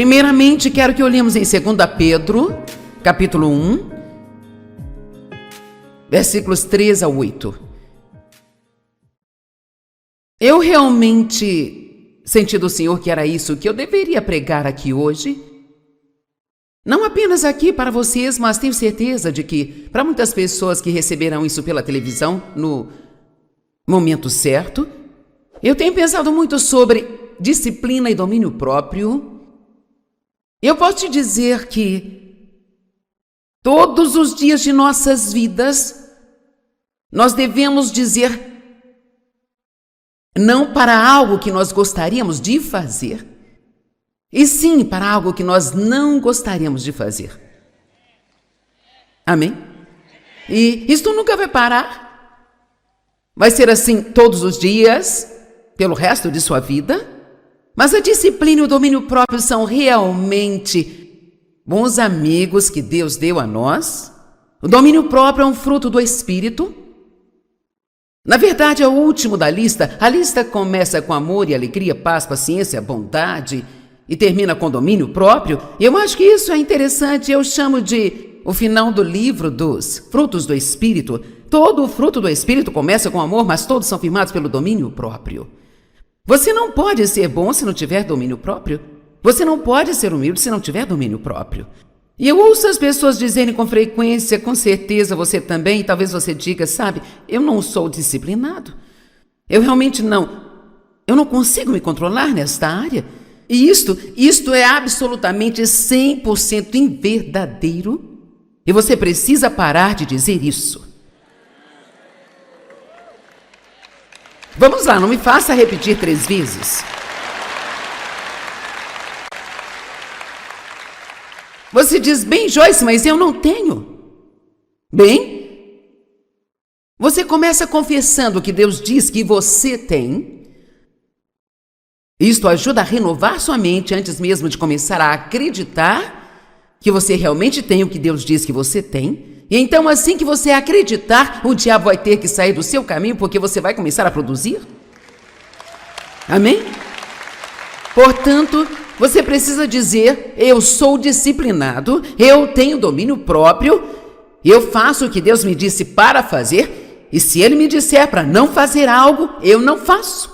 Primeiramente, quero que olhemos em 2 Pedro, capítulo 1, versículos 3 a 8. Eu realmente senti do Senhor que era isso que eu deveria pregar aqui hoje. Não apenas aqui para vocês, mas tenho certeza de que para muitas pessoas que receberão isso pela televisão no momento certo. Eu tenho pensado muito sobre disciplina e domínio próprio. Eu posso te dizer que todos os dias de nossas vidas nós devemos dizer não para algo que nós gostaríamos de fazer, e sim para algo que nós não gostaríamos de fazer. Amém? E isto nunca vai parar. Vai ser assim todos os dias, pelo resto de sua vida. Mas a disciplina e o domínio próprio são realmente bons amigos que Deus deu a nós. O domínio próprio é um fruto do Espírito. Na verdade, é o último da lista. A lista começa com amor e alegria, paz, paciência, bondade e termina com domínio próprio. E eu acho que isso é interessante. Eu chamo de o final do livro dos frutos do Espírito. Todo o fruto do Espírito começa com amor, mas todos são firmados pelo domínio próprio. Você não pode ser bom se não tiver domínio próprio. Você não pode ser humilde se não tiver domínio próprio. E eu ouço as pessoas dizerem com frequência, com certeza você também, e talvez você diga, sabe, eu não sou disciplinado. Eu realmente eu não consigo me controlar nesta área. E isto é absolutamente 100% inverdadeiro. E você precisa parar de dizer isso. Vamos lá, não me faça repetir 3 vezes. Você diz, bem, Joyce, mas eu não tenho. Bem, você começa confessando o que Deus diz que você tem. Isto ajuda a renovar sua mente antes mesmo de começar a acreditar que você realmente tem o que Deus diz que você tem. E então, assim que você acreditar, o diabo vai ter que sair do seu caminho, porque você vai começar a produzir. Amém? Portanto, você precisa dizer, eu sou disciplinado, eu tenho domínio próprio, eu faço o que Deus me disse para fazer, e se Ele me disser para não fazer algo, eu não faço.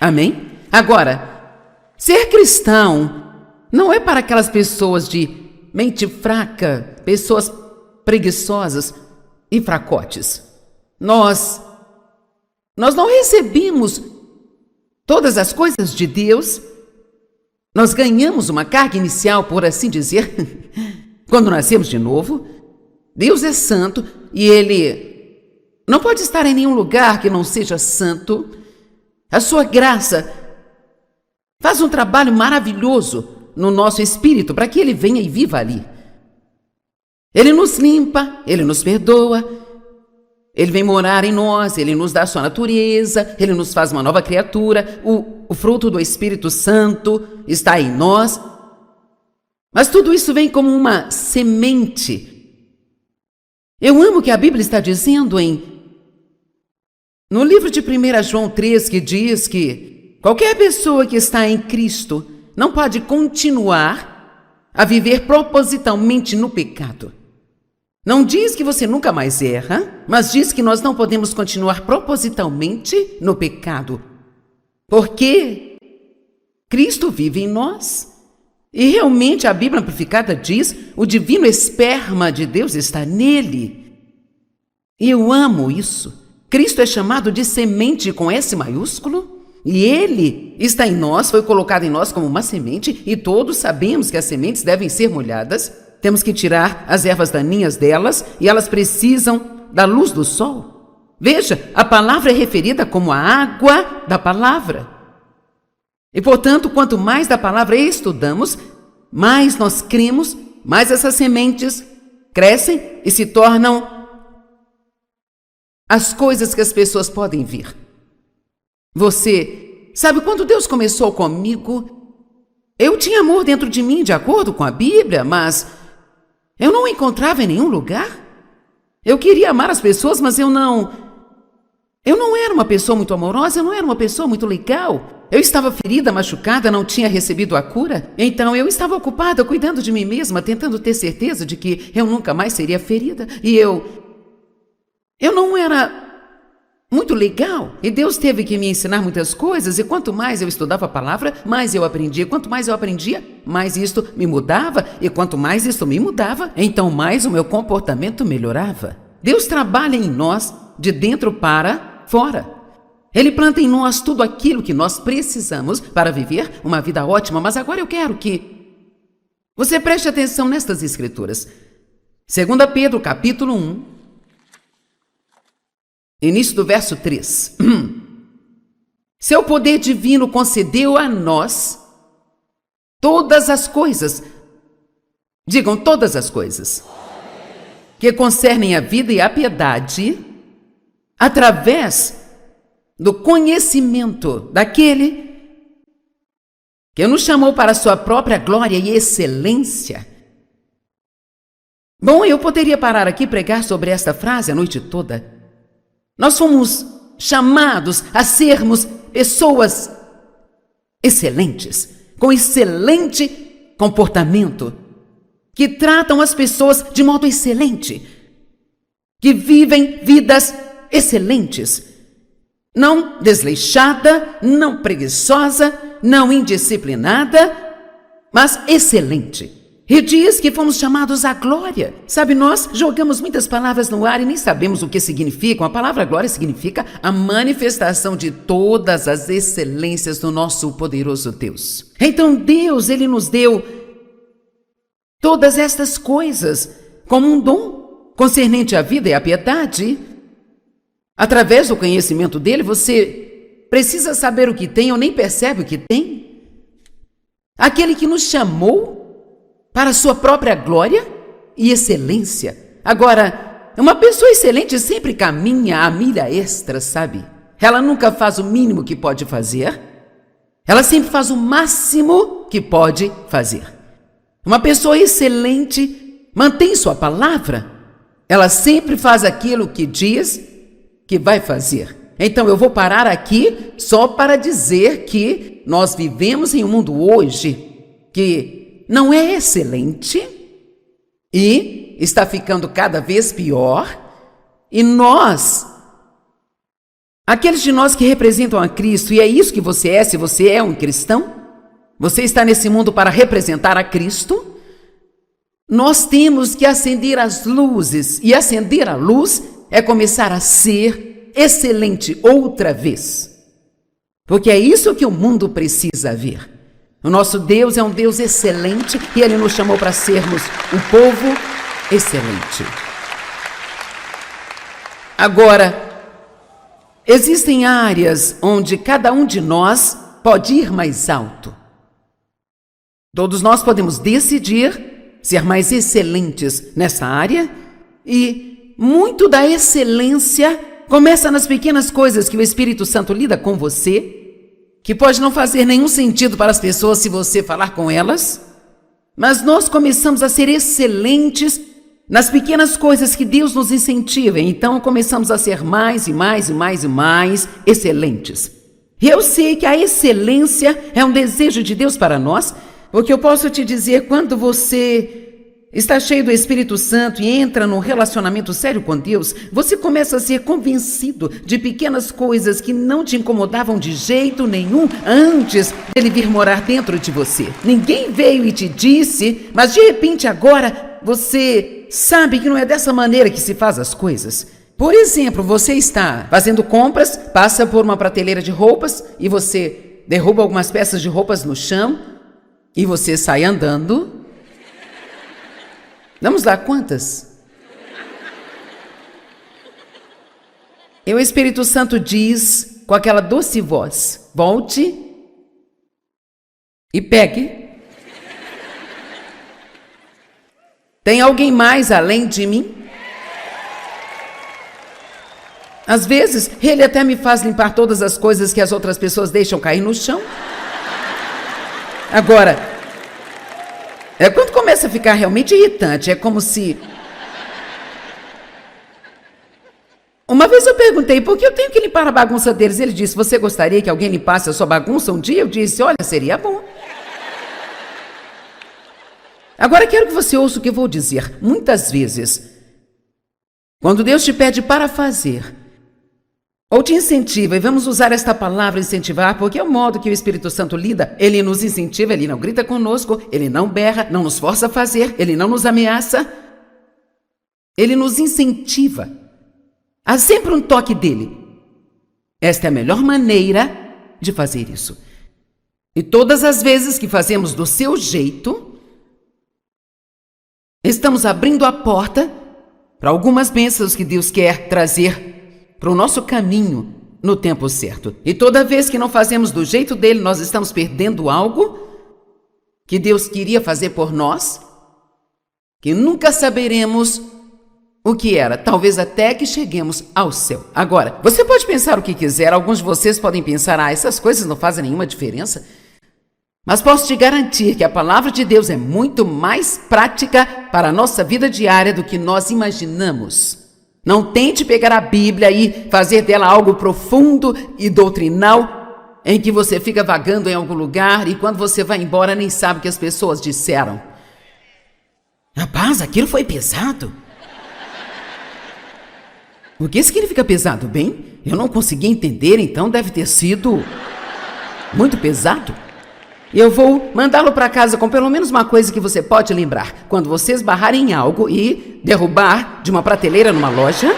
Amém? Agora, ser cristão não é para aquelas pessoas de mente fraca, pessoas preguiçosas e fracotes. Nós não recebemos todas as coisas de Deus. Nós ganhamos uma carga inicial, por assim dizer, quando nascemos de novo. Deus é santo e Ele não pode estar em nenhum lugar que não seja santo. A sua graça faz um trabalho maravilhoso no nosso espírito, para que Ele venha e viva ali. Ele nos limpa, Ele nos perdoa, Ele vem morar em nós, Ele nos dá a sua natureza, Ele nos faz uma nova criatura, o fruto do Espírito Santo está em nós. Mas tudo isso vem como uma semente. Eu amo o que a Bíblia está dizendo no livro de 1 João 3, que diz que qualquer pessoa que está em Cristo não pode continuar a viver propositalmente no pecado. Não diz que você nunca mais erra, mas diz que nós não podemos continuar propositalmente no pecado, porque Cristo vive em nós. E realmente a Bíblia Amplificada diz, o divino esperma de Deus está nele. E eu amo isso. Cristo é chamado de semente com S maiúsculo. E Ele está em nós, foi colocado em nós como uma semente, e todos sabemos que as sementes devem ser molhadas. Temos que tirar as ervas daninhas delas, e elas precisam da luz do sol. Veja, a palavra é referida como a água da palavra. E, portanto, quanto mais da palavra estudamos, mais nós cremos, mais essas sementes crescem e se tornam as coisas que as pessoas podem ver. Você sabe, quando Deus começou comigo, eu tinha amor dentro de mim, de acordo com a Bíblia, mas eu não o encontrava em nenhum lugar. Eu queria amar as pessoas, mas eu não Eu não era uma pessoa muito amorosa, eu não era uma pessoa muito legal. Eu estava ferida, machucada, não tinha recebido a cura. Então eu estava ocupada cuidando de mim mesma, tentando ter certeza de que eu nunca mais seria ferida. E eu não era muito legal. E Deus teve que me ensinar muitas coisas. E quanto mais eu estudava a palavra, mais eu aprendia. Quanto mais eu aprendia, mais isto me mudava. E quanto mais isto me mudava, então mais o meu comportamento melhorava. Deus trabalha em nós de dentro para fora. Ele planta em nós tudo aquilo que nós precisamos para viver uma vida ótima. Mas agora eu quero que você preste atenção nestas escrituras. 2 Pedro, capítulo 1, início do verso 3. Seu poder divino concedeu a nós todas as coisas. Digam todas as coisas que concernem a vida e a piedade, através do conhecimento daquele que nos chamou para a sua própria glória e excelência. Bom, eu poderia parar aqui e pregar sobre esta frase a noite toda. Nós fomos chamados a sermos pessoas excelentes, com excelente comportamento, que tratam as pessoas de modo excelente, que vivem vidas excelentes, não desleixada, não preguiçosa, não indisciplinada, mas excelente. E diz que fomos chamados à glória. Sabe, nós jogamos muitas palavras no ar e nem sabemos o que significam. A palavra glória significa a manifestação de todas as excelências do nosso poderoso Deus. Então Deus, Ele nos deu todas estas coisas como um dom concernente à vida e à piedade. Através do conhecimento dele, você precisa saber o que tem ou nem percebe o que tem. Aquele que nos chamou para a sua própria glória e excelência. Agora, uma pessoa excelente sempre caminha a milha extra, sabe? Ela nunca faz o mínimo que pode fazer. Ela sempre faz o máximo que pode fazer. Uma pessoa excelente mantém sua palavra. Ela sempre faz aquilo que diz que vai fazer. Então eu vou parar aqui só para dizer que nós vivemos em um mundo hoje que não é excelente e está ficando cada vez pior. E nós, aqueles de nós que representam a Cristo, e é isso que você é, se você é um cristão, você está nesse mundo para representar a Cristo, nós temos que acender as luzes, e acender a luz é começar a ser excelente outra vez. Porque é isso que o mundo precisa ver. O nosso Deus é um Deus excelente e Ele nos chamou para sermos um povo excelente. Agora, existem áreas onde cada um de nós pode ir mais alto. Todos nós podemos decidir ser mais excelentes nessa área e muito da excelência começa nas pequenas coisas que o Espírito Santo lida com você, que pode não fazer nenhum sentido para as pessoas se você falar com elas, mas nós começamos a ser excelentes nas pequenas coisas que Deus nos incentiva, então começamos a ser mais e mais e mais e mais excelentes. E eu sei que a excelência é um desejo de Deus para nós, porque eu posso te dizer, quando você está cheio do Espírito Santo e entra num relacionamento sério com Deus, você começa a ser convencido de pequenas coisas que não te incomodavam de jeito nenhum antes dele vir morar dentro de você. Ninguém veio e te disse, mas de repente agora você sabe que não é dessa maneira que se faz as coisas. Por exemplo, você está fazendo compras, passa por uma prateleira de roupas e você derruba algumas peças de roupas no chão e você sai andando. Vamos lá, quantas? E o Espírito Santo diz com aquela doce voz: volte e pegue. Tem alguém mais além de mim? Às vezes, ele até me faz limpar todas as coisas que as outras pessoas deixam cair no chão. Agora, quando começa a ficar realmente irritante, é como se... Uma vez eu perguntei, por que eu tenho que limpar a bagunça deles? Ele disse, você gostaria que alguém limpasse a sua bagunça um dia? Eu disse, olha, seria bom. Agora quero que você ouça o que eu vou dizer. Muitas vezes, quando Deus te pede para fazer, ou te incentiva, e vamos usar esta palavra incentivar, porque é o modo que o Espírito Santo lida. Ele nos incentiva, ele não grita conosco, ele não berra, não nos força a fazer, ele não nos ameaça. Ele nos incentiva. Há sempre um toque dele. Esta é a melhor maneira de fazer isso. E todas as vezes que fazemos do seu jeito, estamos abrindo a porta para algumas bênçãos que Deus quer trazer para o nosso caminho no tempo certo. E toda vez que não fazemos do jeito dele, nós estamos perdendo algo que Deus queria fazer por nós, que nunca saberemos o que era, talvez até que cheguemos ao céu. Agora, você pode pensar o que quiser, alguns de vocês podem pensar, essas coisas não fazem nenhuma diferença. Mas posso te garantir que a palavra de Deus é muito mais prática para a nossa vida diária do que nós imaginamos. Não tente pegar a Bíblia e fazer dela algo profundo e doutrinal, em que você fica vagando em algum lugar e quando você vai embora nem sabe o que as pessoas disseram. Rapaz, aquilo foi pesado. O que significa pesado? Bem, eu não consegui entender, então deve ter sido muito pesado. Eu vou mandá-lo para casa com pelo menos uma coisa que você pode lembrar. Quando você esbarrar em algo e derrubar de uma prateleira numa loja,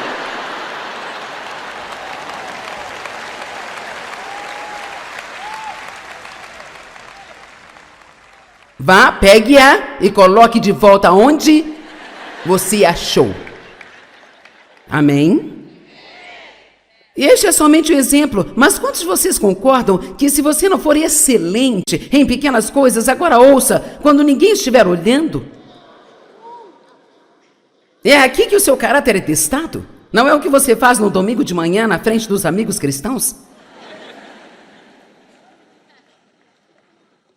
vá, pegue-a e coloque de volta onde você achou. Amém? E este é somente um exemplo, mas quantos de vocês concordam que se você não for excelente em pequenas coisas, agora ouça, quando ninguém estiver olhando, é aqui que o seu caráter é testado? Não é o que você faz no domingo de manhã na frente dos amigos cristãos?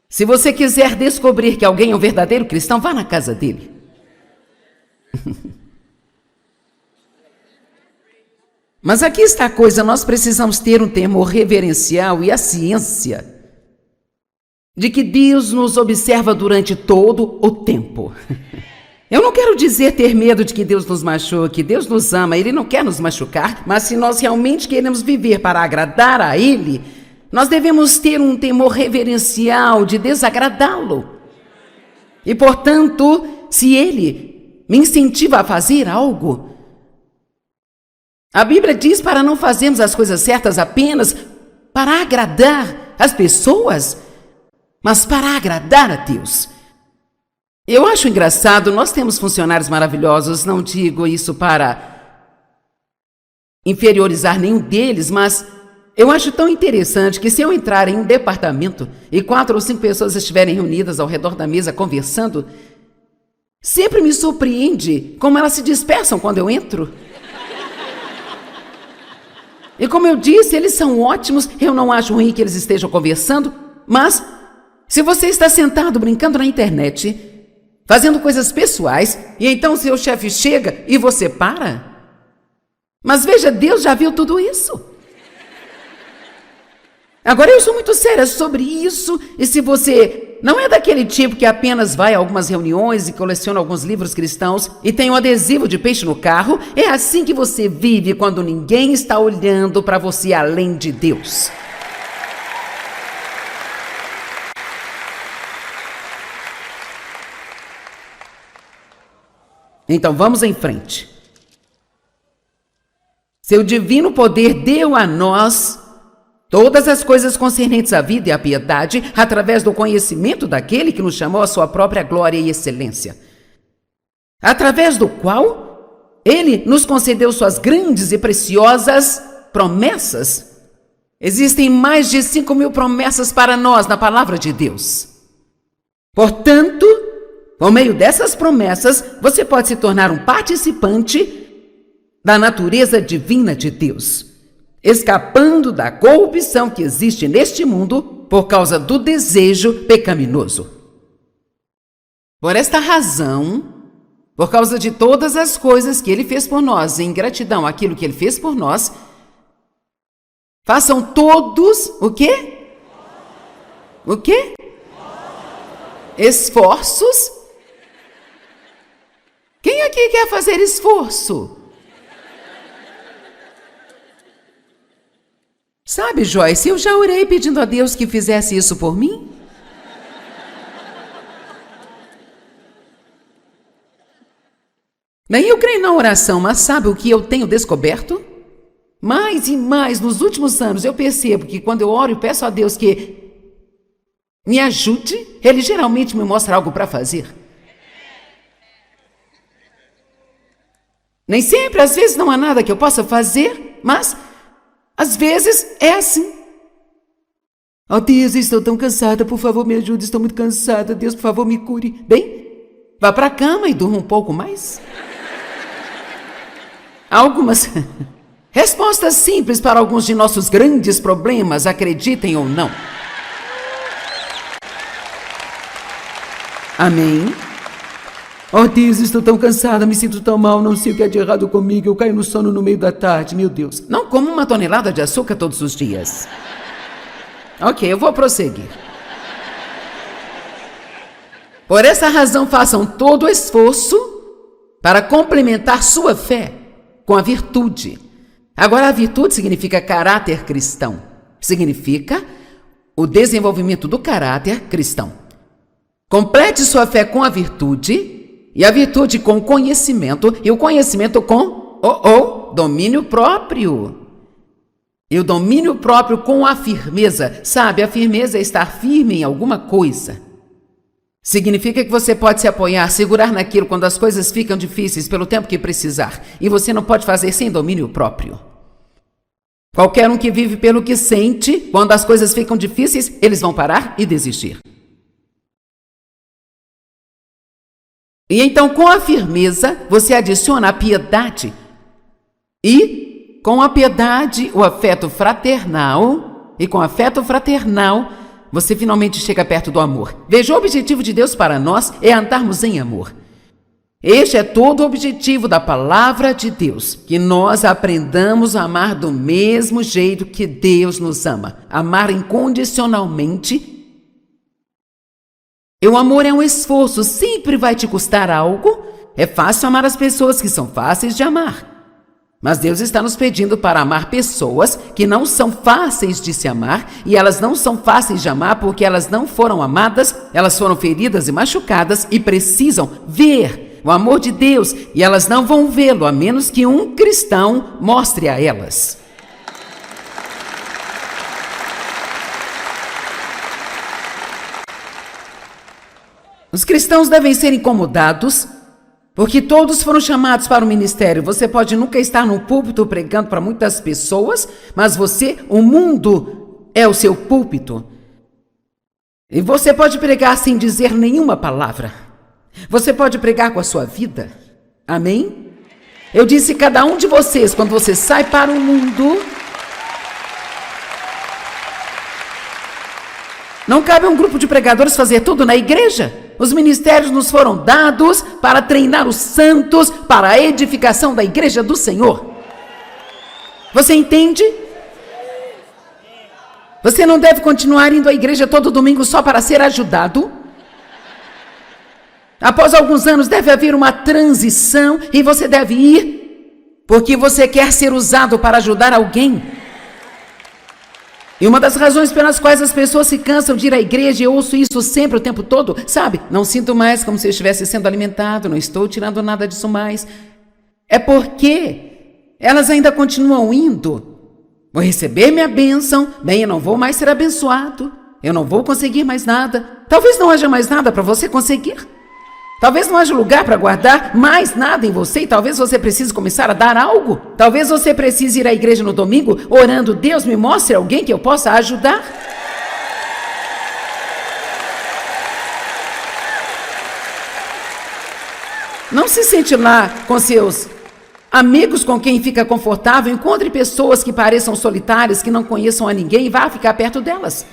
Se você quiser descobrir que alguém é um verdadeiro cristão, vá na casa dele. Mas aqui está a coisa, nós precisamos ter um temor reverencial e a ciência de que Deus nos observa durante todo o tempo. Eu não quero dizer ter medo de que Deus nos machuque, Deus nos ama, Ele não quer nos machucar, mas se nós realmente queremos viver para agradar a Ele, nós devemos ter um temor reverencial de desagradá-lo. E, portanto, se Ele me incentiva a fazer algo, a Bíblia diz para não fazermos as coisas certas apenas para agradar as pessoas, mas para agradar a Deus. Eu acho engraçado, nós temos funcionários maravilhosos, não digo isso para inferiorizar nenhum deles, mas eu acho tão interessante que se eu entrar em um departamento e 4 ou 5 pessoas estiverem reunidas ao redor da mesa conversando, sempre me surpreende como elas se dispersam quando eu entro. E como eu disse, eles são ótimos, eu não acho ruim que eles estejam conversando, mas se você está sentado brincando na internet, fazendo coisas pessoais, e então seu chefe chega e você para? Mas veja, Deus já viu tudo isso. Agora eu sou muito séria sobre isso, e se você não é daquele tipo que apenas vai a algumas reuniões e coleciona alguns livros cristãos e tem um adesivo de peixe no carro, é assim que você vive quando ninguém está olhando para você além de Deus. Então vamos em frente. Seu divino poder deu a nós todas as coisas concernentes à vida e à piedade, através do conhecimento daquele que nos chamou à sua própria glória e excelência, através do qual ele nos concedeu suas grandes e preciosas promessas. Existem mais de 5.000 promessas para nós na palavra de Deus. Portanto, por meio dessas promessas, você pode se tornar um participante da natureza divina de Deus, escapando da corrupção que existe neste mundo por causa do desejo pecaminoso. Por esta razão, por causa de todas as coisas que Ele fez por nós, em gratidão àquilo que Ele fez por nós, Façam todos o quê? O quê? Esforços? Quem aqui quer fazer esforço? Sabe, Joyce, eu já orei pedindo a Deus que fizesse isso por mim. Bem, eu creio na oração, mas sabe o que eu tenho descoberto? Mais e mais, nos últimos anos, eu percebo que quando eu oro e peço a Deus que me ajude, Ele geralmente me mostra algo para fazer. Nem sempre, às vezes não há nada que eu possa fazer, mas às vezes é assim. Oh Deus, estou tão cansada, por favor me ajude, estou muito cansada, Deus, por favor me cure. Bem, vá para a cama e durma um pouco mais. Há algumas respostas simples para alguns de nossos grandes problemas, acreditem ou não. Amém? Oh Deus, estou tão cansada, me sinto tão mal, não sei o que é de errado comigo, eu caio no sono no meio da tarde, meu Deus. Não como 1 tonelada de açúcar todos os dias. Ok, eu vou prosseguir. Por essa razão, façam todo o esforço para complementar sua fé com a virtude. Agora, a virtude significa caráter cristão. Significa o desenvolvimento do caráter cristão. Complete sua fé com a virtude, e a virtude com o conhecimento, e o conhecimento com o domínio próprio. E o domínio próprio com a firmeza. Sabe, a firmeza é estar firme em alguma coisa. Significa que você pode se apoiar, segurar naquilo quando as coisas ficam difíceis pelo tempo que precisar. E você não pode fazer sem domínio próprio. Qualquer um que vive pelo que sente, quando as coisas ficam difíceis, eles vão parar e desistir. E então, com a firmeza, você adiciona a piedade. E, com a piedade, o afeto fraternal. E com o afeto fraternal, você finalmente chega perto do amor. Veja, o objetivo de Deus para nós é andarmos em amor. Este é todo o objetivo da palavra de Deus, que nós aprendamos a amar do mesmo jeito que Deus nos ama. Amar incondicionalmente. E o amor é um esforço, sempre vai te custar algo. É fácil amar as pessoas que são fáceis de amar. Mas Deus está nos pedindo para amar pessoas que não são fáceis de se amar, e elas não são fáceis de amar porque elas não foram amadas, elas foram feridas e machucadas e precisam ver o amor de Deus, e elas não vão vê-lo a menos que um cristão mostre a elas. Os cristãos devem ser incomodados, porque todos foram chamados para o ministério. Você pode nunca estar no púlpito pregando para muitas pessoas, mas o mundo é o seu púlpito. E você pode pregar sem dizer nenhuma palavra. Você pode pregar com a sua vida. Amém? Eu disse, cada um de vocês, quando você sai para o mundo, não cabe a um grupo de pregadores fazer tudo na igreja. Os ministérios nos foram dados para treinar os santos para a edificação da igreja do Senhor. Você entende? Você não deve continuar indo à igreja todo domingo só para ser ajudado. Após alguns anos deve haver uma transição e você deve ir porque você quer ser usado para ajudar alguém. E uma das razões pelas quais as pessoas se cansam de ir à igreja, e eu ouço isso sempre o tempo todo, sabe? Não sinto mais como se eu estivesse sendo alimentado, não estou tirando nada disso mais. É porque elas ainda continuam indo. Vou receber minha bênção, bem, eu não vou mais ser abençoado, eu não vou conseguir mais nada. Talvez não haja mais nada para você conseguir. Talvez não haja lugar para guardar mais nada em você, e talvez você precise começar a dar algo. Talvez você precise ir à igreja no domingo orando, Deus me mostre alguém que eu possa ajudar. Não se sente lá com seus amigos com quem fica confortável, encontre pessoas que pareçam solitárias, que não conheçam a ninguém e vá ficar perto delas.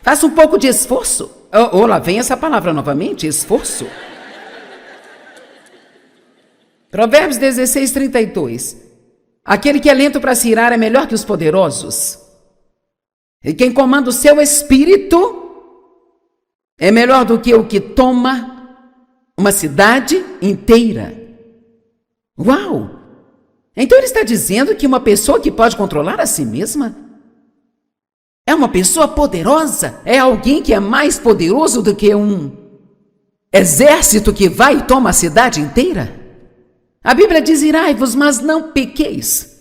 Faça um pouco de esforço. Lá vem essa palavra novamente, esforço. Provérbios 16, 32. Aquele que é lento para se irar é melhor que os poderosos. E quem comanda o seu espírito é melhor do que o que toma uma cidade inteira. Uau! Então ele está dizendo que uma pessoa que pode controlar a si mesma é uma pessoa poderosa, é alguém que é mais poderoso do que um exército que vai e toma a cidade inteira. A Bíblia diz: irai-vos, mas não pequeis.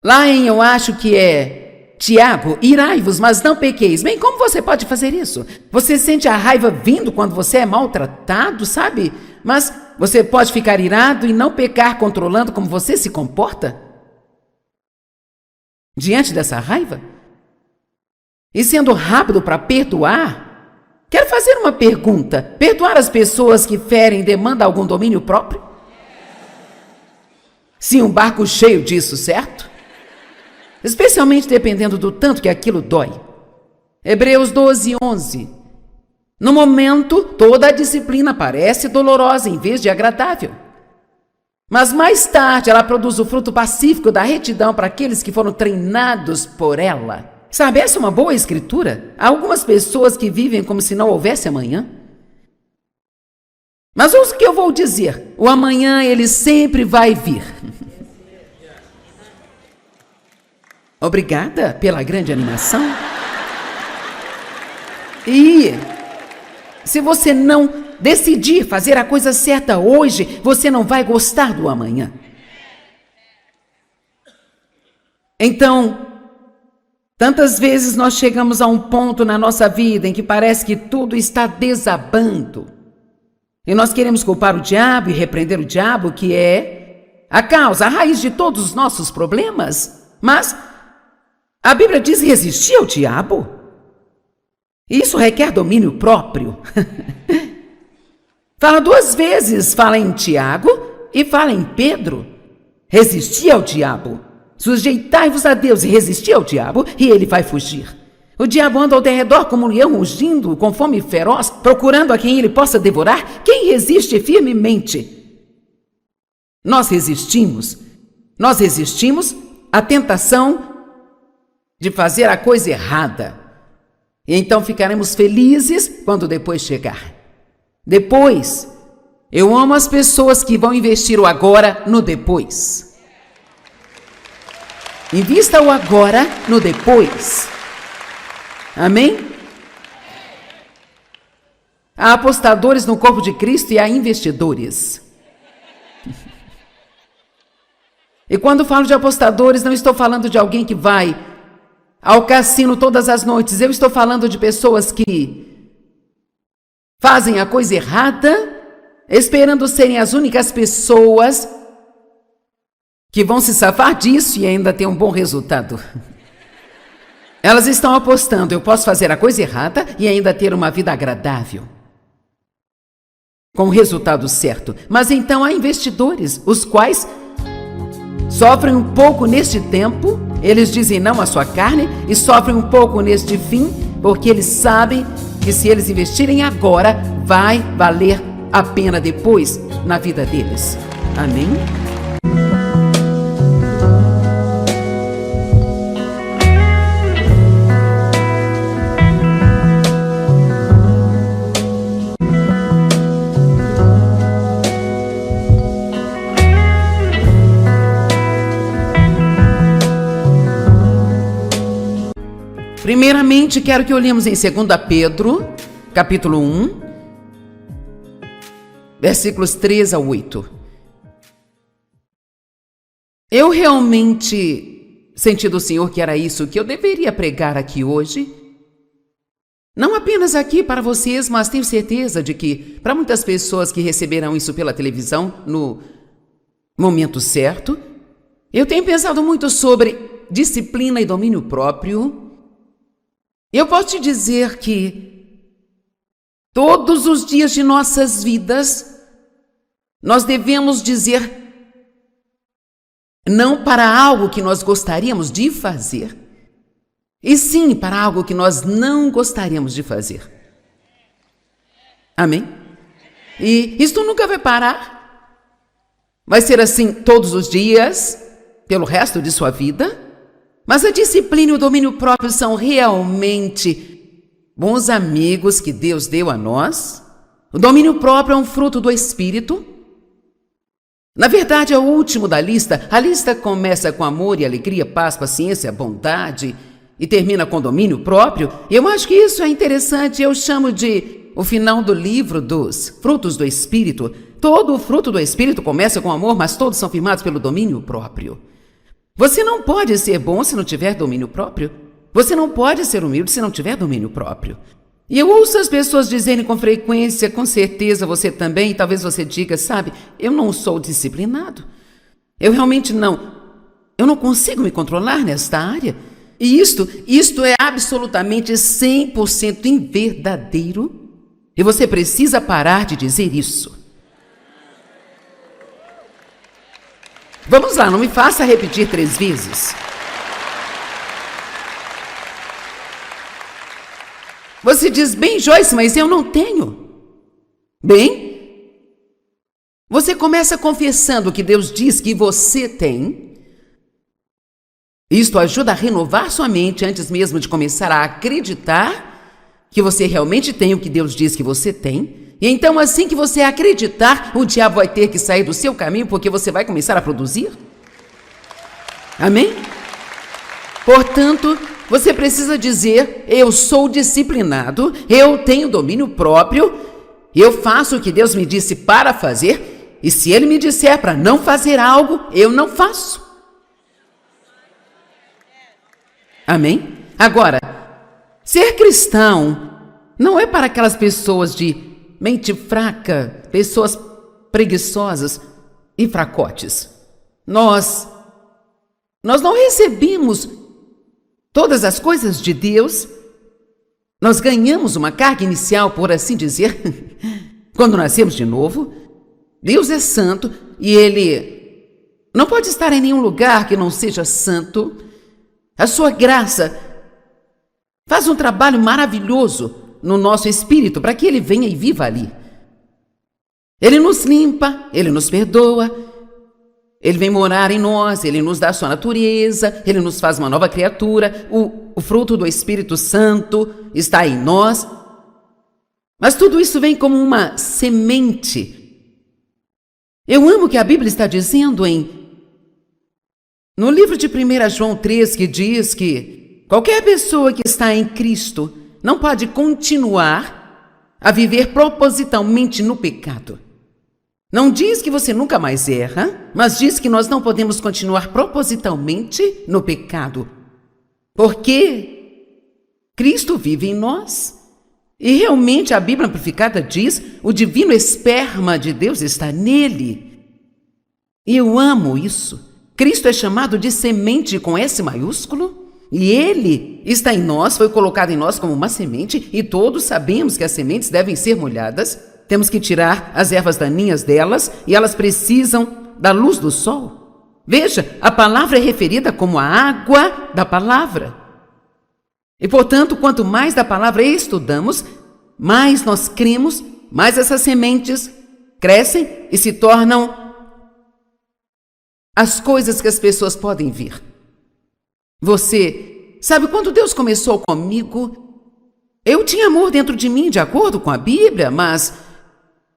Lá em, eu acho que é Tiago, irai-vos, mas não pequeis. Bem, como você pode fazer isso? Você sente a raiva vindo quando você é maltratado, sabe? Mas você pode ficar irado e não pecar controlando como você se comporta diante dessa raiva? E sendo rápido para perdoar? Quero fazer uma pergunta. Perdoar as pessoas que ferem demanda algum domínio próprio? Sim, um barco cheio disso, certo? Especialmente dependendo do tanto que aquilo dói. Hebreus 12:11. No momento, toda a disciplina parece dolorosa em vez de agradável. Mas mais tarde ela produz o fruto pacífico da retidão para aqueles que foram treinados por ela. Sabe, essa é uma boa escritura. Há algumas pessoas que vivem como se não houvesse amanhã. Mas ouça o que eu vou dizer. O amanhã, ele sempre vai vir. Obrigada pela grande animação. E se você não decidir fazer a coisa certa hoje, você não vai gostar do amanhã. Então, tantas vezes nós chegamos a um ponto na nossa vida em que parece que tudo está desabando. E nós queremos culpar o diabo e repreender o diabo, que é a causa, a raiz de todos os nossos problemas. Mas a Bíblia diz resistir ao diabo. Isso requer domínio próprio. Fala duas vezes, fala em Tiago e fala em Pedro. Resistir ao diabo. Sujeitai-vos a Deus e resistir ao diabo, e ele vai fugir. O diabo anda ao derredor como um leão rugindo, com fome feroz, procurando a quem ele possa devorar. Quem resiste firmemente? Nós resistimos à tentação de fazer a coisa errada. E então ficaremos felizes quando depois chegar. Depois, eu amo as pessoas que vão investir o agora no depois. Invista o agora no depois. Amém? Há apostadores no corpo de Cristo e há investidores. E quando falo de apostadores, não estou falando de alguém que vai ao cassino todas as noites. Eu estou falando de pessoas que fazem a coisa errada, esperando serem as únicas pessoas que vão se safar disso e ainda ter um bom resultado. Elas estão apostando, eu posso fazer a coisa errada e ainda ter uma vida agradável, com o resultado certo. Mas então há investidores, os quais sofrem um pouco neste tempo, eles dizem não à sua carne e sofrem um pouco neste fim, porque eles sabem que se eles investirem agora, vai valer a pena depois na vida deles. Amém? Primeiramente, quero que olhemos em 2 Pedro, capítulo 1, versículos 3 a 8. Eu realmente senti do Senhor que era isso que eu deveria pregar aqui hoje. Não apenas aqui para vocês, mas tenho certeza de que para muitas pessoas que receberão isso pela televisão no momento certo. Eu tenho pensado muito sobre disciplina e domínio próprio. Eu posso te dizer que todos os dias de nossas vidas, nós devemos dizer não para algo que nós gostaríamos de fazer, e sim para algo que nós não gostaríamos de fazer. Amém? E isto nunca vai parar. Vai ser assim todos os dias, pelo resto de sua vida. Mas a disciplina e o domínio próprio são realmente bons amigos que Deus deu a nós? O domínio próprio é um fruto do Espírito? Na verdade, é o último da lista. A lista começa com amor e alegria, paz, paciência, bondade e termina com domínio próprio. Eu acho que isso é interessante. Eu chamo de o final do livro dos frutos do Espírito. Todo o fruto do Espírito começa com amor, mas todos são firmados pelo domínio próprio. Você não pode ser bom se não tiver domínio próprio. Você não pode ser humilde se não tiver domínio próprio. E eu ouço as pessoas dizerem com frequência, com certeza você também, e talvez você diga, sabe, eu não sou disciplinado. Eu realmente eu não consigo me controlar nesta área. E isto é absolutamente 100% inverdadeiro. E você precisa parar de dizer isso. Vamos lá, não me faça repetir 3 vezes. Você diz, bem, Joyce, mas eu não tenho. Bem, você começa confessando que Deus diz que você tem. Isto ajuda a renovar sua mente antes mesmo de começar a acreditar que você realmente tem o que Deus diz que você tem. E então, assim que você acreditar, o diabo vai ter que sair do seu caminho porque você vai começar a produzir. Amém? Portanto, você precisa dizer, eu sou disciplinado, eu tenho domínio próprio, eu faço o que Deus me disse para fazer, e se Ele me disser para não fazer algo, eu não faço. Amém? Agora, ser cristão não é para aquelas pessoas de mente fraca, pessoas preguiçosas e fracotes. Nós não recebemos todas as coisas de Deus. Nós ganhamos uma carga inicial, por assim dizer, quando nascemos de novo. Deus é santo e Ele não pode estar em nenhum lugar que não seja santo. A sua graça faz um trabalho maravilhoso no nosso espírito para que Ele venha e viva ali. Ele nos limpa, Ele nos perdoa, Ele vem morar em nós, Ele nos dá a sua natureza, Ele nos faz uma nova criatura, o fruto do Espírito Santo está em nós. Mas tudo isso vem como uma semente. Eu amo o que a Bíblia está dizendo no livro de 1 João 3, que diz que qualquer pessoa que está em Cristo não pode continuar a viver propositalmente no pecado. Não diz que você nunca mais erra, mas diz que nós não podemos continuar propositalmente no pecado, porque Cristo vive em nós. E realmente a Bíblia Amplificada diz, o divino esperma de Deus está nele. E eu amo isso. Cristo é chamado de semente com S maiúsculo, e Ele está em nós, foi colocado em nós como uma semente, e todos sabemos que as sementes devem ser molhadas. Temos que tirar as ervas daninhas delas, e elas precisam da luz do sol. Veja, a palavra é referida como a água da palavra. E, portanto, quanto mais da palavra estudamos, mais nós cremos, mais essas sementes crescem e se tornam as coisas que as pessoas podem ver. Você sabe, quando Deus começou comigo, eu tinha amor dentro de mim, de acordo com a Bíblia, mas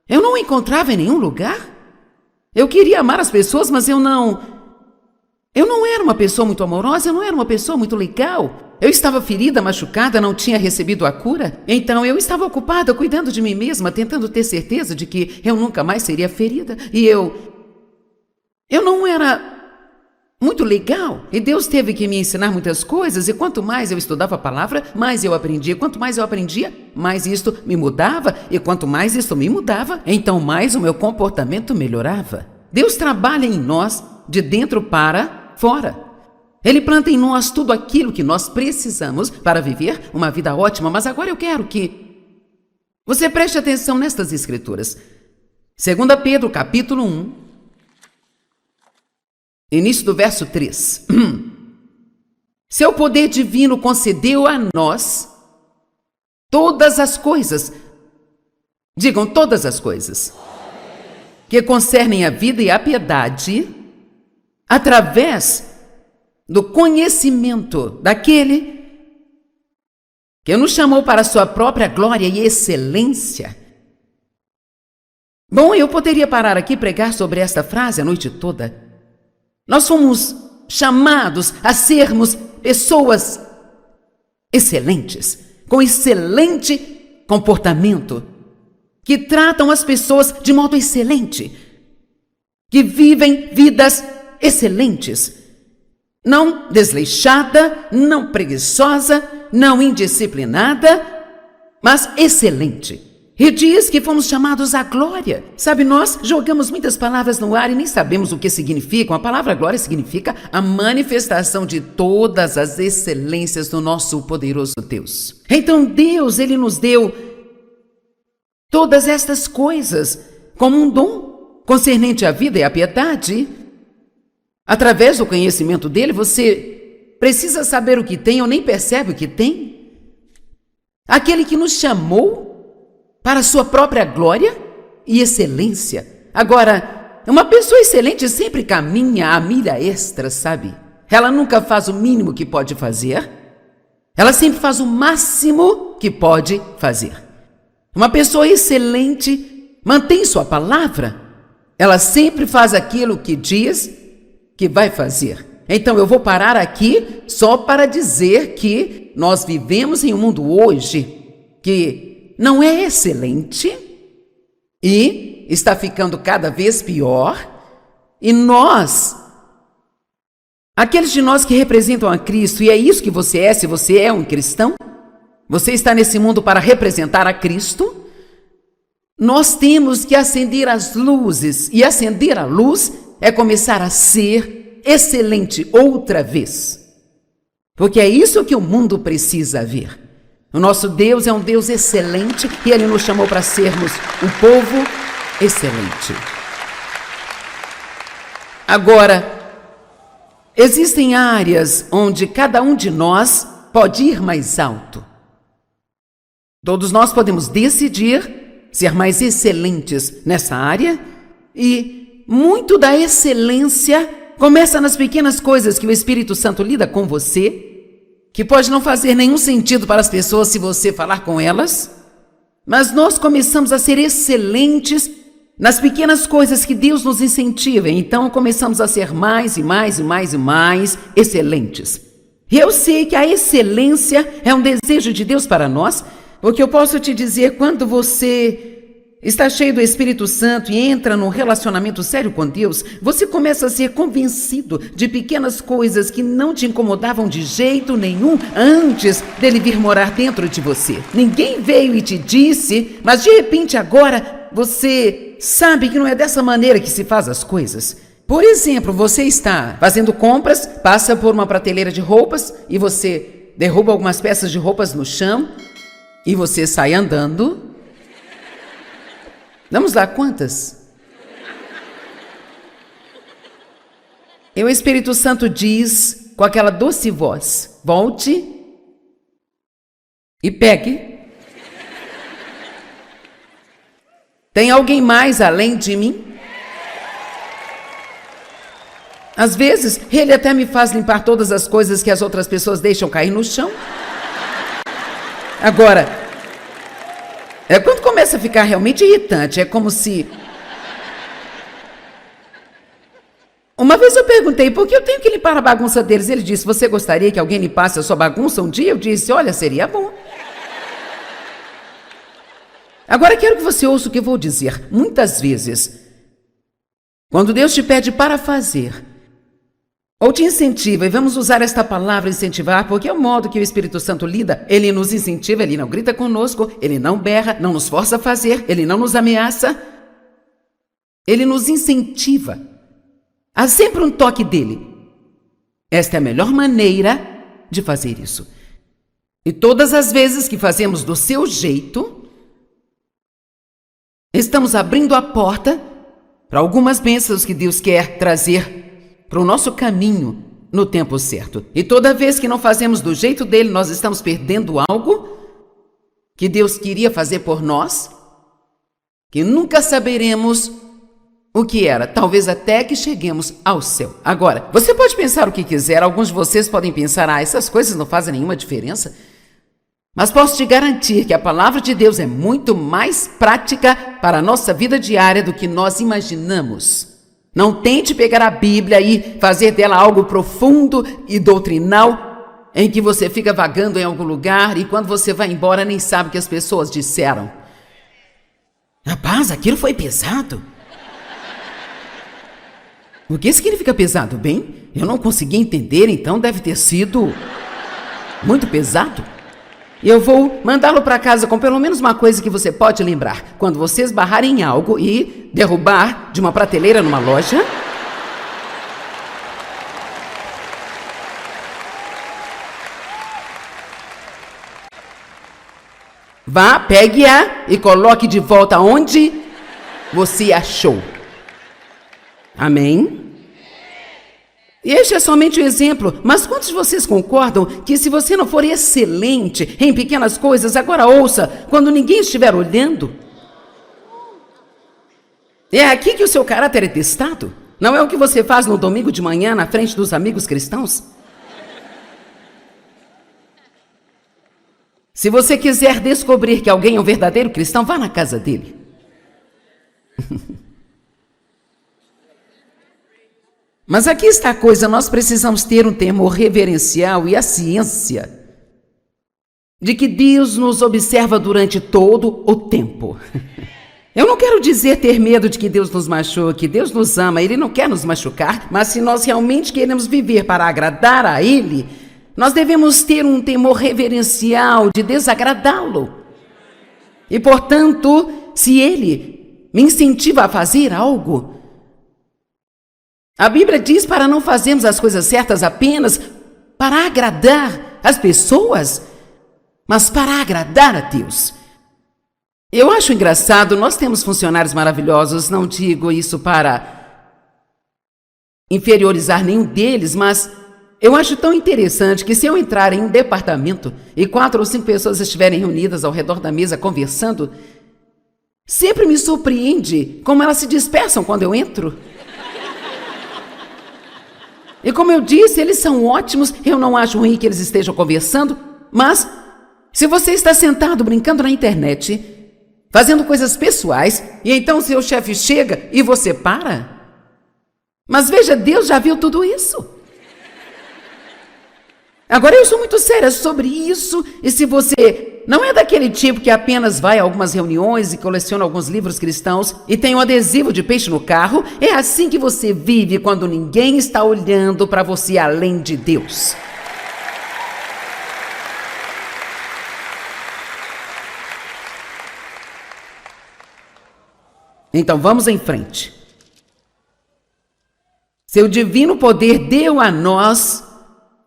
eu não o encontrava em nenhum lugar. Eu queria amar as pessoas, mas eu não era uma pessoa muito amorosa, eu não era uma pessoa muito legal. Eu estava ferida, machucada, não tinha recebido a cura. Então eu estava ocupada cuidando de mim mesma, tentando ter certeza de que eu nunca mais seria ferida. E eu não era muito legal. E Deus teve que me ensinar muitas coisas. E quanto mais eu estudava a palavra, mais eu aprendia. Quanto mais eu aprendia, mais isto me mudava. E quanto mais isto me mudava, então mais o meu comportamento melhorava. Deus trabalha em nós de dentro para fora. Ele planta em nós tudo aquilo que nós precisamos para viver uma vida ótima. Mas agora eu quero que você preste atenção nestas escrituras. 2 Pedro, capítulo 1, início do verso 3. Seu poder divino concedeu a nós todas as coisas. Digam, todas as coisas que concernem a vida e a piedade, através do conhecimento daquele que nos chamou para a sua própria glória e excelência. Bom, eu poderia parar aqui e pregar sobre esta frase a noite toda. Nós fomos chamados a sermos pessoas excelentes, com excelente comportamento, que tratam as pessoas de modo excelente, que vivem vidas excelentes, não desleixada, não preguiçosa, não indisciplinada, mas excelente. E diz que fomos chamados à glória. Sabe, nós jogamos muitas palavras no ar e nem sabemos o que significam. A palavra glória significa a manifestação de todas as excelências do nosso poderoso Deus. Então Deus, Ele nos deu todas estas coisas como um dom concernente à vida e à piedade. Através do conhecimento dele, você precisa saber o que tem ou nem percebe o que tem. Aquele que nos chamou para a sua própria glória e excelência. Agora, uma pessoa excelente sempre caminha a milha extra, sabe? Ela nunca faz o mínimo que pode fazer. Ela sempre faz o máximo que pode fazer. Uma pessoa excelente mantém sua palavra. Ela sempre faz aquilo que diz que vai fazer. Então eu vou parar aqui só para dizer que nós vivemos em um mundo hoje que não é excelente e está ficando cada vez pior. E nós, aqueles de nós que representam a Cristo, e é isso que você é, se você é um cristão, você está nesse mundo para representar a Cristo, nós temos que acender as luzes, e acender a luz é começar a ser excelente outra vez, porque é isso que o mundo precisa ver. O nosso Deus é um Deus excelente e Ele nos chamou para sermos um povo excelente. Agora, existem áreas onde cada um de nós pode ir mais alto. Todos nós podemos decidir ser mais excelentes nessa área, e muito da excelência começa nas pequenas coisas que o Espírito Santo lida com você, que pode não fazer nenhum sentido para as pessoas se você falar com elas, mas nós começamos a ser excelentes nas pequenas coisas que Deus nos incentiva, então começamos a ser mais e mais e mais e mais excelentes. E eu sei que a excelência é um desejo de Deus para nós, porque eu posso te dizer, quando você está cheio do Espírito Santo e entra num relacionamento sério com Deus, você começa a ser convencido de pequenas coisas que não te incomodavam de jeito nenhum antes dele vir morar dentro de você. Ninguém veio e te disse, mas de repente agora você sabe que não é dessa maneira que se faz as coisas. Por exemplo, você está fazendo compras, passa por uma prateleira de roupas e você derruba algumas peças de roupas no chão e você sai andando. Vamos lá, quantas? E o Espírito Santo diz com aquela doce voz: volte e pegue. Tem alguém mais além de mim? Às vezes, ele até me faz limpar todas as coisas que as outras pessoas deixam cair no chão. Agora, quando começa a ficar realmente irritante, é como se... Uma vez eu perguntei, por que eu tenho que limpar a bagunça deles? Ele disse, você gostaria que alguém limpasse a sua bagunça um dia? Eu disse, olha, seria bom. Agora quero que você ouça o que eu vou dizer. Muitas vezes, quando Deus te pede para fazer, ou te incentiva, e vamos usar esta palavra incentivar, porque é o modo que o Espírito Santo lida. Ele nos incentiva, ele não grita conosco, ele não berra, não nos força a fazer, ele não nos ameaça. Ele nos incentiva. Há sempre um toque dele. Esta é a melhor maneira de fazer isso. E todas as vezes que fazemos do seu jeito, estamos abrindo a porta para algumas bênçãos que Deus quer trazer para o nosso caminho no tempo certo. E toda vez que não fazemos do jeito dele, nós estamos perdendo algo que Deus queria fazer por nós, que nunca saberemos o que era, talvez até que cheguemos ao céu. Agora, você pode pensar o que quiser, alguns de vocês podem pensar, essas coisas não fazem nenhuma diferença. Mas posso te garantir que a palavra de Deus é muito mais prática para a nossa vida diária do que nós imaginamos. Não tente pegar a Bíblia e fazer dela algo profundo e doutrinal, em que você fica vagando em algum lugar e quando você vai embora nem sabe o que as pessoas disseram. Rapaz, aquilo foi pesado. O que significa pesado? Bem, eu não consegui entender, então deve ter sido muito pesado. E eu vou mandá-lo para casa com pelo menos uma coisa que você pode lembrar. Quando você esbarrar em algo e derrubar de uma prateleira numa loja, vá, pegue-a e coloque de volta onde você achou. Amém? E este é somente um exemplo, mas quantos de vocês concordam que se você não for excelente em pequenas coisas, agora ouça, quando ninguém estiver olhando? É aqui que o seu caráter é testado? Não é o que você faz no domingo de manhã na frente dos amigos cristãos? Se você quiser descobrir que alguém é um verdadeiro cristão, vá na casa dele. Mas aqui está a coisa, nós precisamos ter um temor reverencial e a ciência de que Deus nos observa durante todo o tempo. Eu não quero dizer ter medo de que Deus nos machuque, Deus nos ama, Ele não quer nos machucar, mas se nós realmente queremos viver para agradar a Ele, nós devemos ter um temor reverencial de desagradá-lo. E, portanto, se Ele me incentiva a fazer algo, a Bíblia diz para não fazermos as coisas certas apenas para agradar as pessoas, mas para agradar a Deus. Eu acho engraçado, nós temos funcionários maravilhosos, não digo isso para inferiorizar nenhum deles, mas eu acho tão interessante que se eu entrar em um departamento e 4 ou 5 pessoas estiverem reunidas ao redor da mesa conversando, sempre me surpreende como elas se dispersam quando eu entro. E como eu disse, eles são ótimos, eu não acho ruim que eles estejam conversando, mas se você está sentado brincando na internet, fazendo coisas pessoais, e então seu chefe chega e você para? Mas veja, Deus já viu tudo isso. Agora eu sou muito séria sobre isso, e se você não é daquele tipo que apenas vai a algumas reuniões e coleciona alguns livros cristãos e tem um adesivo de peixe no carro, é assim que você vive quando ninguém está olhando para você além de Deus. Então vamos em frente. Seu divino poder deu a nós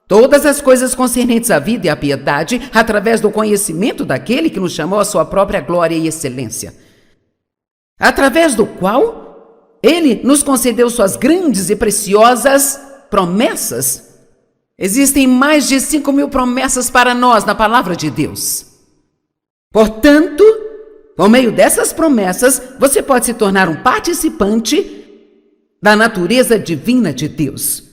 todas as coisas concernentes à vida e à piedade, através do conhecimento daquele que nos chamou à sua própria glória e excelência, através do qual Ele nos concedeu suas grandes e preciosas promessas. Existem mais de 5.000 promessas para nós na palavra de Deus. Portanto, por meio dessas promessas, você pode se tornar um participante da natureza divina de Deus,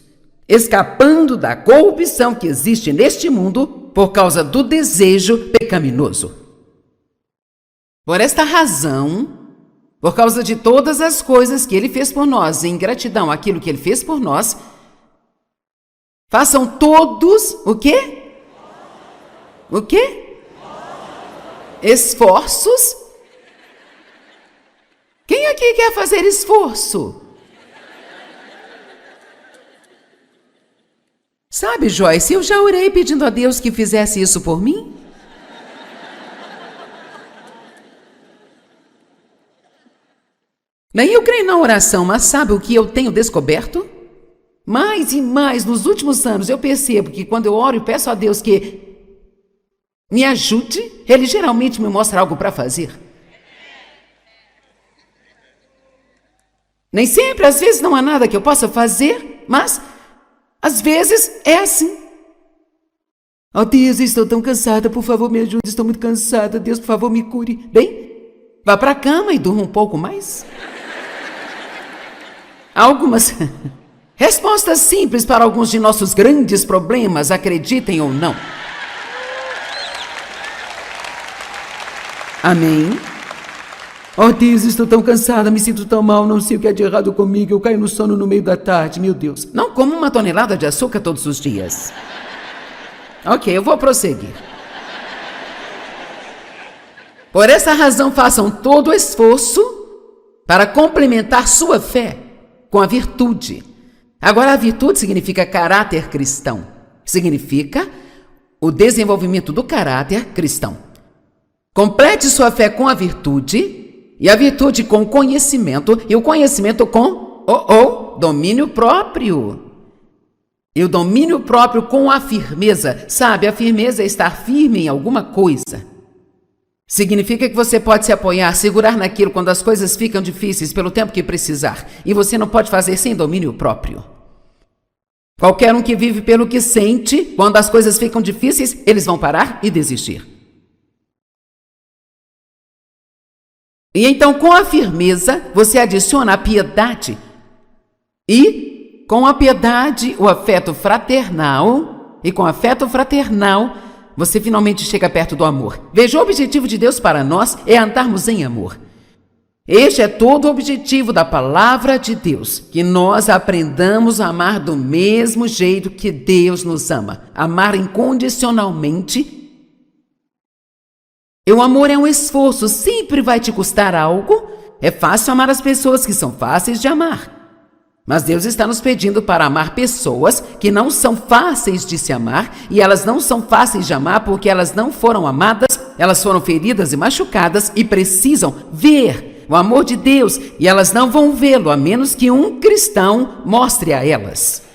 escapando da corrupção que existe neste mundo por causa do desejo pecaminoso. Por esta razão, por causa de todas as coisas que Ele fez por nós, em gratidão àquilo que Ele fez por nós, façam todos o quê? O quê? Esforços? Quem aqui quer fazer esforço? Sabe, Joyce, eu já orei pedindo a Deus que fizesse isso por mim. Nem eu creio na oração, mas sabe o que eu tenho descoberto? Mais e mais, nos últimos anos, eu percebo que quando eu oro e peço a Deus que me ajude, Ele geralmente me mostra algo para fazer. Nem sempre, às vezes não há nada que eu possa fazer, mas às vezes é assim. Oh Deus, estou tão cansada, por favor me ajude, estou muito cansada, Deus, por favor me cure. Bem, vá para a cama e durma um pouco mais. algumas respostas simples para alguns de nossos grandes problemas, acreditem ou não. Amém? Oh Deus, estou tão cansada, me sinto tão mal, não sei o que é de errado comigo, eu caio no sono no meio da tarde, meu Deus. Não como uma tonelada de açúcar todos os dias. Ok, eu vou prosseguir. Por essa razão, façam todo o esforço para complementar sua fé com a virtude. Agora, a virtude significa caráter cristão. Significa o desenvolvimento do caráter cristão. Complete sua fé com a virtude, e a virtude com conhecimento, e o conhecimento com domínio próprio. E o domínio próprio com a firmeza. Sabe, a firmeza é estar firme em alguma coisa. Significa que você pode se apoiar, segurar naquilo quando as coisas ficam difíceis pelo tempo que precisar. E você não pode fazer sem domínio próprio. Qualquer um que vive pelo que sente, quando as coisas ficam difíceis, eles vão parar e desistir. E então, com a firmeza, você adiciona a piedade. E, com a piedade, o afeto fraternal. E com o afeto fraternal, você finalmente chega perto do amor. Veja, o objetivo de Deus para nós é andarmos em amor. Este é todo o objetivo da palavra de Deus. Que nós aprendamos a amar do mesmo jeito que Deus nos ama. Amar incondicionalmente. E o amor é um esforço, sempre vai te custar algo. É fácil amar as pessoas que são fáceis de amar. Mas Deus está nos pedindo para amar pessoas que não são fáceis de se amar. E elas não são fáceis de amar porque elas não foram amadas, elas foram feridas e machucadas e precisam ver o amor de Deus. E elas não vão vê-lo a menos que um cristão mostre a elas.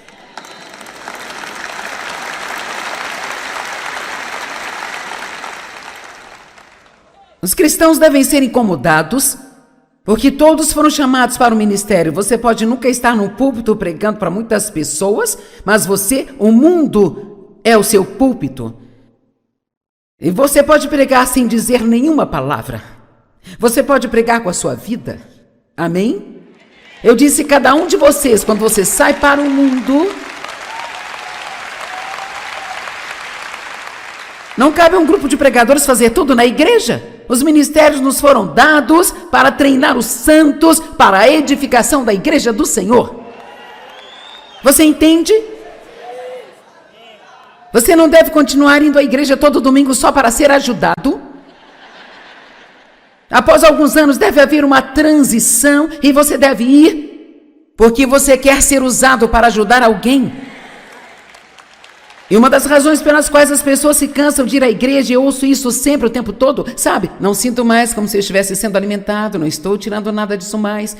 Os cristãos devem ser incomodados, porque todos foram chamados para o ministério. Você pode nunca estar no púlpito pregando para muitas pessoas, mas o mundo é o seu púlpito. E você pode pregar sem dizer nenhuma palavra. Você pode pregar com a sua vida. Amém? Eu disse, cada um de vocês, quando você sai para o mundo, não cabe a um grupo de pregadores fazer tudo na igreja. Os ministérios nos foram dados para treinar os santos para a edificação da igreja do Senhor. Você entende? Você não deve continuar indo à igreja todo domingo só para ser ajudado. Após alguns anos deve haver uma transição e você deve ir porque você quer ser usado para ajudar alguém. E uma das razões pelas quais as pessoas se cansam de ir à igreja, eu ouço isso sempre o tempo todo, sabe? Não sinto mais como se eu estivesse sendo alimentado, não estou tirando nada disso mais.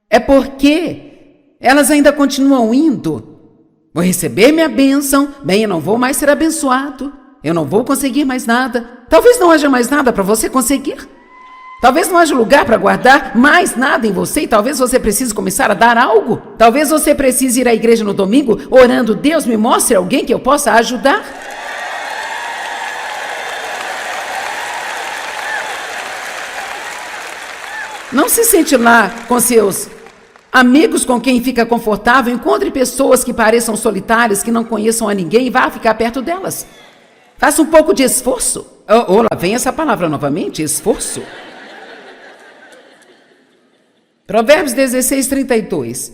É porque elas ainda continuam indo. Vou receber minha bênção, bem, eu não vou mais ser abençoado, eu não vou conseguir mais nada. Talvez não haja mais nada para você conseguir. Talvez não haja lugar para guardar mais nada em você e talvez você precise começar a dar algo. Talvez você precise ir à igreja no domingo orando, Deus me mostre alguém que eu possa ajudar. Não se sente lá com seus amigos com quem fica confortável. Encontre pessoas que pareçam solitárias, que não conheçam a ninguém e vá ficar perto delas. Faça um pouco de esforço. Lá vem essa palavra novamente, esforço. Provérbios 16, 32.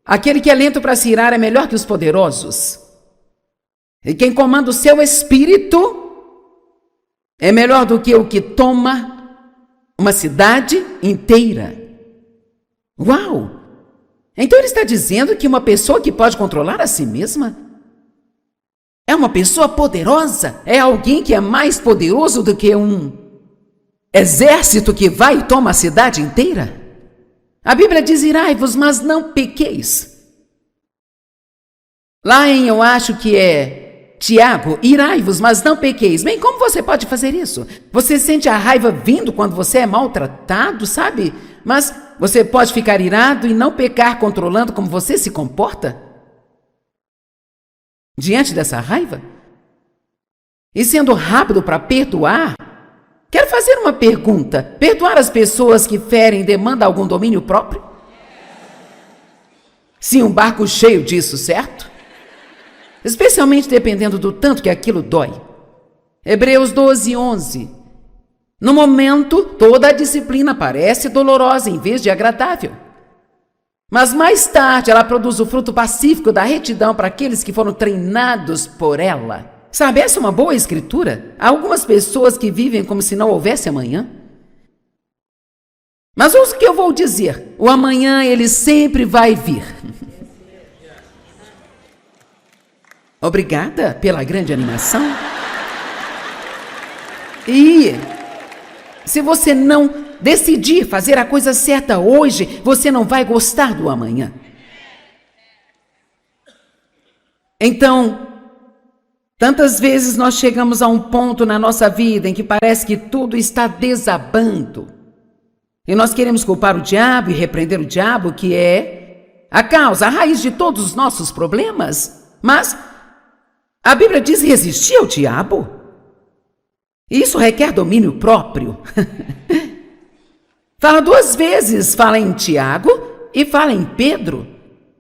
Aquele que é lento para se irar é melhor que os poderosos. E quem comanda o seu espírito é melhor do que o que toma uma cidade inteira. Uau! Então ele está dizendo que uma pessoa que pode controlar a si mesma é uma pessoa poderosa, é alguém que é mais poderoso do que um exército que vai e toma a cidade inteira. A Bíblia diz, irai-vos, mas não pequeis. Lá eu acho que é Tiago, irai-vos, mas não pequeis. Bem, como você pode fazer isso? Você sente a raiva vindo quando você é maltratado, sabe? Mas você pode ficar irado e não pecar controlando como você se comporta? Diante dessa raiva? E sendo rápido para perdoar? Quero fazer uma pergunta. Perdoar as pessoas que ferem demanda algum domínio próprio? Sim, um barco cheio disso, certo? Especialmente dependendo do tanto que aquilo dói. Hebreus 12:11. No momento, toda a disciplina parece dolorosa em vez de agradável. Mas mais tarde ela produz o fruto pacífico da retidão para aqueles que foram treinados por ela. Sabe, essa é uma boa escritura. Há algumas pessoas que vivem como se não houvesse amanhã. Mas ouça o que eu vou dizer. O amanhã, ele sempre vai vir. Obrigada pela grande animação. E se você não decidir fazer a coisa certa hoje, você não vai gostar do amanhã. Então, tantas vezes nós chegamos a um ponto na nossa vida em que parece que tudo está desabando. E nós queremos culpar o diabo e repreender o diabo, que é a causa, a raiz de todos os nossos problemas. Mas a Bíblia diz resistir ao diabo. Isso requer domínio próprio. Fala 2 vezes, fala em Tiago e fala em Pedro.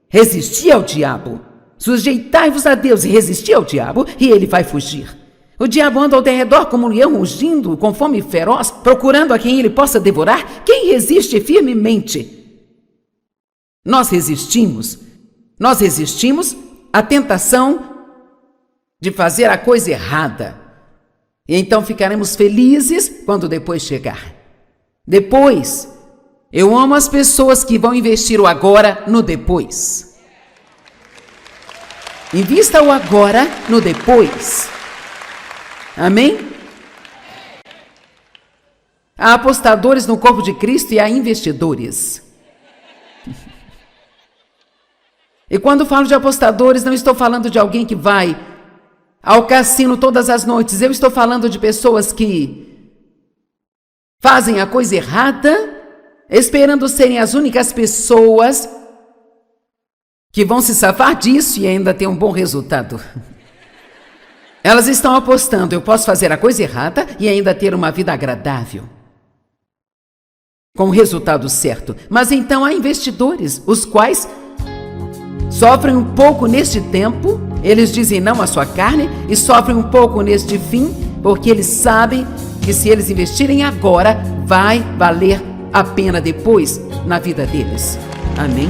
Resistir ao diabo. Sujeitai-vos a Deus e resistir ao diabo, e ele vai fugir. O diabo anda ao derredor como um leão rugindo, com fome feroz, procurando a quem ele possa devorar. Quem resiste firmemente? Nós resistimos à tentação de fazer a coisa errada. E então ficaremos felizes quando depois chegar. Depois, eu amo as pessoas que vão investir o agora no depois. Invista o agora no depois. Amém? Há apostadores no corpo de Cristo e há investidores. E quando falo de apostadores, não estou falando de alguém que vai ao cassino todas as noites. Eu estou falando de pessoas que fazem a coisa errada, esperando serem as únicas pessoas que vão se safar disso e ainda ter um bom resultado. Elas estão apostando, eu posso fazer a coisa errada e ainda ter uma vida agradável, com o resultado certo. Mas então há investidores, os quais sofrem um pouco neste tempo, eles dizem não à sua carne e sofrem um pouco neste fim, porque eles sabem que se eles investirem agora, vai valer a pena depois na vida deles. Amém?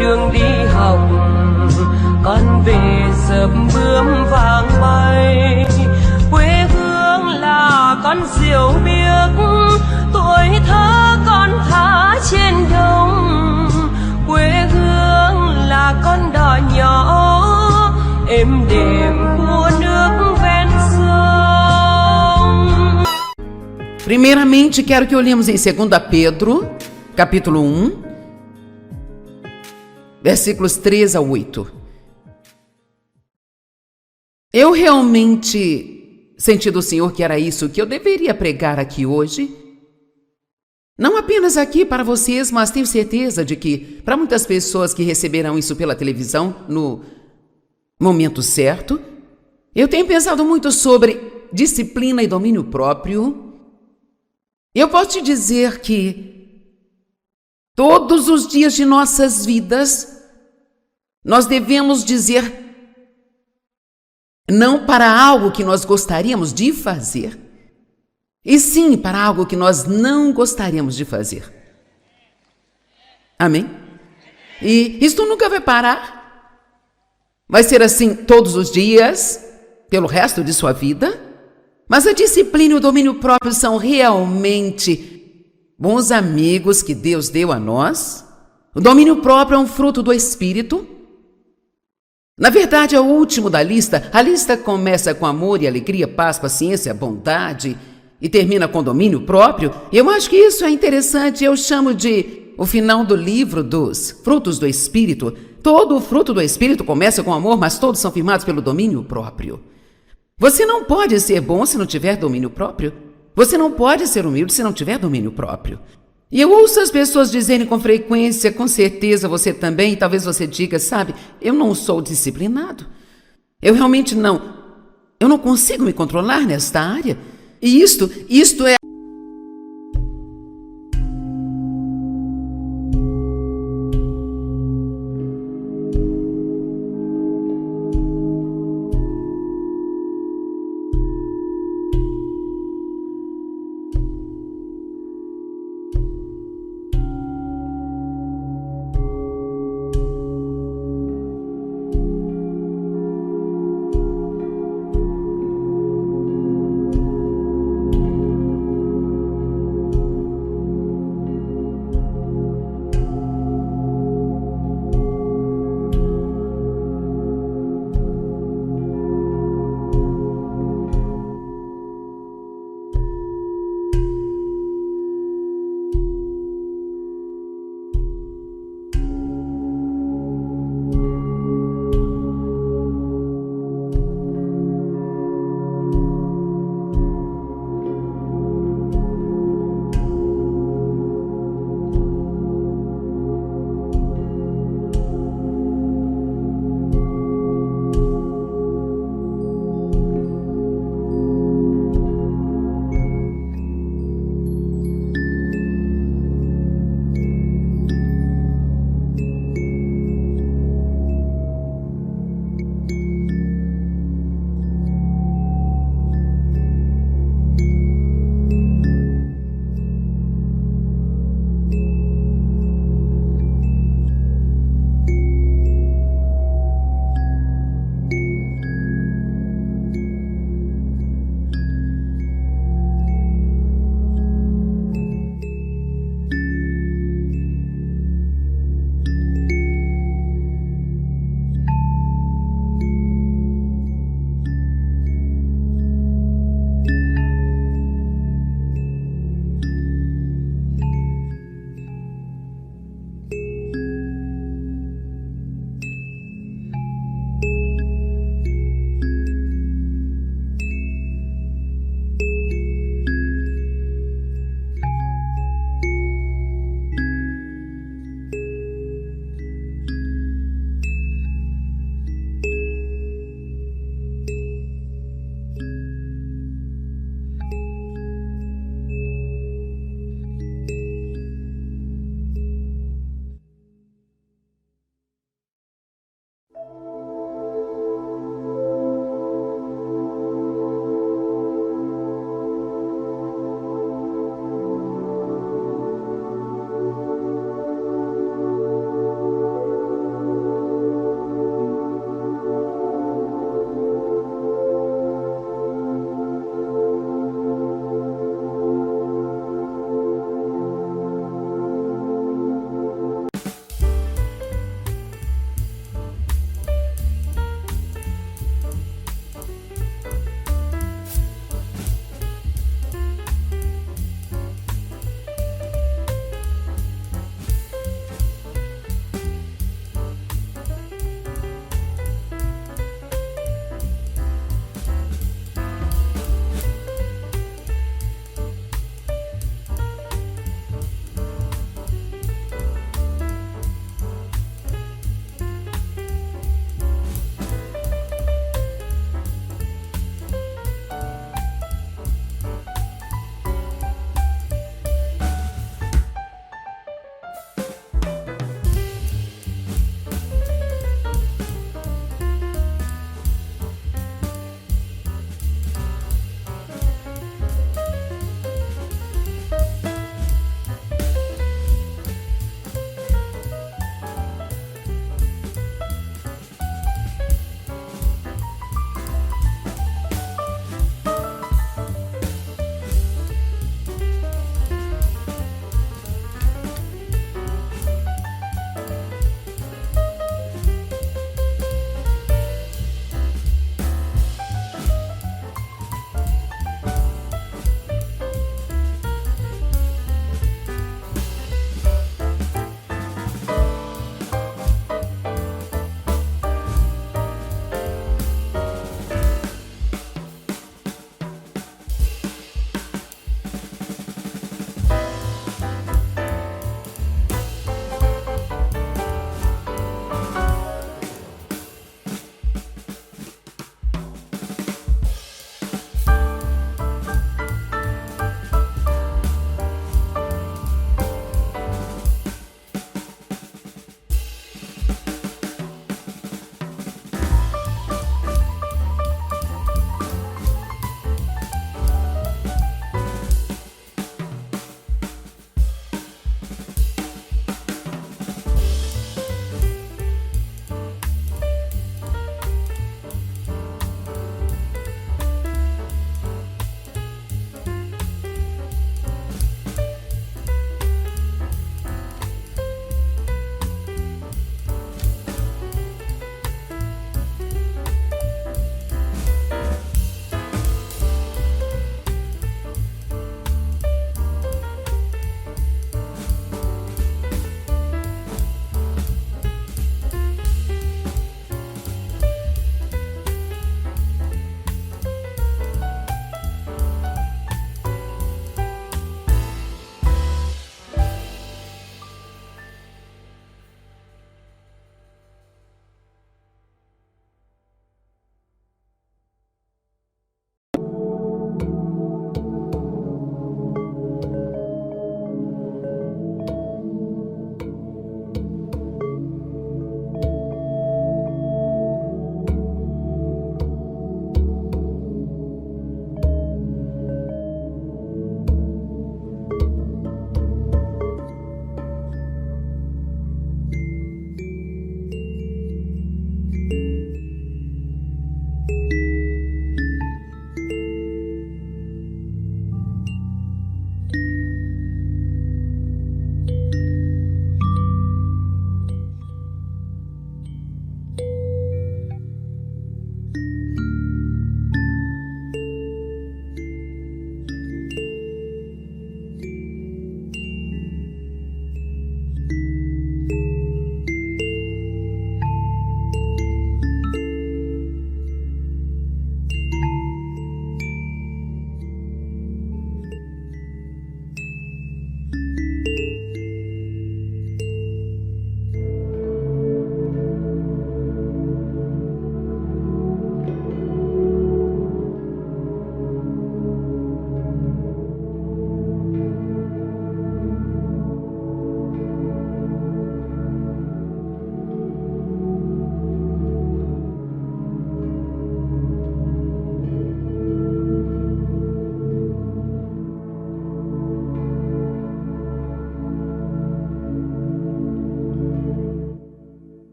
Đường đi học con về dập bướm vàng bay, quê hương là con diều biếc, tuổi thơ con thả trên đồng, quê hương là con đò nhỏ êm đềm của nước ven sông. Primeiramente, quero que olhemos em 2 Pedro, capítulo 1, versículos 3 a 8. Eu realmente senti do Senhor que era isso que eu deveria pregar aqui hoje. Não apenas aqui para vocês, mas tenho certeza de que para muitas pessoas que receberão isso pela televisão no momento certo. Eu tenho pensado muito sobre disciplina e domínio próprio. Eu posso te dizer que todos os dias de nossas vidas nós devemos dizer não para algo que nós gostaríamos de fazer e sim para algo que nós não gostaríamos de fazer. Amém? E isto nunca vai parar. Vai ser assim todos os dias, pelo resto de sua vida. Mas a disciplina e o domínio próprio são realmente bons amigos que Deus deu a nós. O domínio próprio é um fruto do Espírito. Na verdade, é o último da lista. A lista começa com amor e alegria, paz, paciência, bondade e termina com domínio próprio. E eu acho que isso é interessante. Eu chamo de o final do livro dos frutos do Espírito. Todo o fruto do Espírito começa com amor, mas todos são firmados pelo domínio próprio. Você não pode ser bom se não tiver domínio próprio. Você não pode ser humilde se não tiver domínio próprio. E eu ouço as pessoas dizerem com frequência, com certeza você também, e talvez você diga, sabe, eu não sou disciplinado. Eu realmente não consigo me controlar nesta área. E isto é